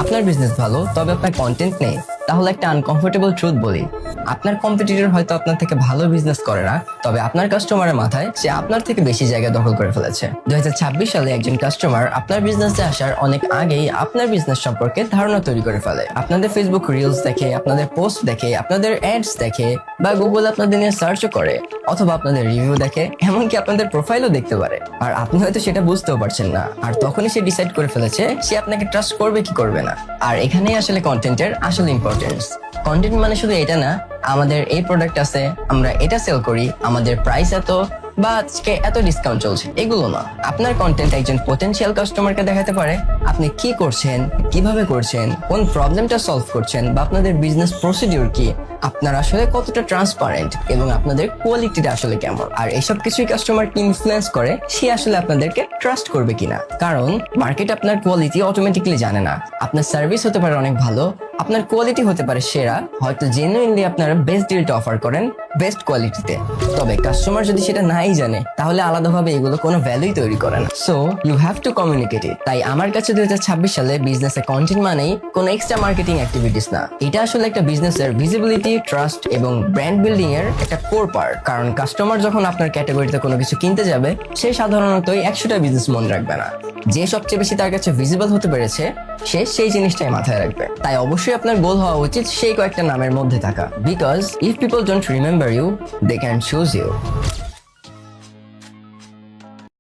আপনার বিজনেস ভালো তবে আপনার কন্টেন্ট নেই, তাহলে একটা আনকমফোর্টেবল ট্রুথ বলি, আপনার কম্পিটিটর হয়তো আপনার থেকে ভালো বিজনেস করে না, তবে আপনার কাস্টমারের মাথায় সে আপনার থেকে বেশি জায়গা দখল করে ফেলেছে। 2026 সালে একজন কাস্টমার আপনার বিজনেসে আসার অনেক আগেই আপনার বিজনেস সম্পর্কে ধারণা তৈরি করে ফেলে। আপনাদের ফেসবুক রিলস দেখে, আপনাদের পোস্ট দেখে, আপনাদের অ্যাডস দেখে, বা গুগল আপনাদের নিয়ে সার্চও করে, অথবা আপনাদের রিভিউ দেখে, এমনকি আপনাদের প্রোফাইলও দেখতে পারে। আর আপনি হয়তো সেটা বুঝতেও পারছেন না, আর তখনই সে ডিসাইড করে ফেলেছে সে আপনাকে ট্রাস্ট করবে কি করবে না। আর এখানেই আসলে কন্টেন্টের আসল ইম্পর্টেন্স। কন্টেন্ট মানে শুধু এটা না, আমাদের এই প্রোডাক্ট আছে, আমরা এটা সেল করি, আমাদের প্রাইস এত, বা আজকে এত ডিসকাউন্ট চলছে, এগুলো না। আপনার কন্টেন্ট একজন পটেনশিয়াল কাস্টমারকে দেখাতে পারে আপনি কি করছেন, কিভাবে করছেন, কোন প্রবলেমটা সলভ করছেন, বা আপনাদের বিজনেস প্রসিডিউর কি, আপনার আসলে কতটা ট্রান্সপারেন্ট, এবং আপনাদের কোয়ালিটিটা আসলে কেমন। আর এসব কিছুই কাস্টমারকে ইনফ্লুয়েন্স করে সে আসলে আপনাদেরকে ট্রাস্ট করবে কিনা। কারণ মার্কেট আপনার কোয়ালিটি অটোমেটিক্যালি জানে না। আপনার সার্ভিস হতে পারে অনেক ভালো, আপনার কোয়ালিটি হতে পারে সেরা, হয়তো জেনুইনলি আপনারা বেস্ট ডিলটা অফার করেন বেস্ট কোয়ালিটিতে, তবে কাস্টমার যদি সেটা নাই জানে তাহলে আলাদাভাবে এগুলো কোনো ভ্যালুই তৈরি করে না। So you have to communicate it. তাই আমার কাছে 2026 সালে বিজনেসে কন্টেন্ট মানেই কোনো এক্সট্রা মার্কেটিং অ্যাক্টিভিটিস না, এটা আসলে একটা বিজনেসের ভিজিবিলিটি, ট্রাস্ট এবং ব্র্যান্ড বিল্ডিং এর একটা কোর পার্ট। কারণ কাস্টমার যখন আপনার ক্যাটাগরিতে কোনো কিছু কিনতে যাবে, সে সাধারণতই 100টা বিজনেস মনে রাখবে না, যে সবচেয়ে বেশি তার কাছে ভিজিবল হতে পেরেছে সে সেই জিনিসটাই মাথায় রাখবে। তাই অবশ্যই আপনার গোল হওয়া উচিত সেই কয়েকটা নামের মধ্যে থাকা, because if people don't remember you, they can choose you.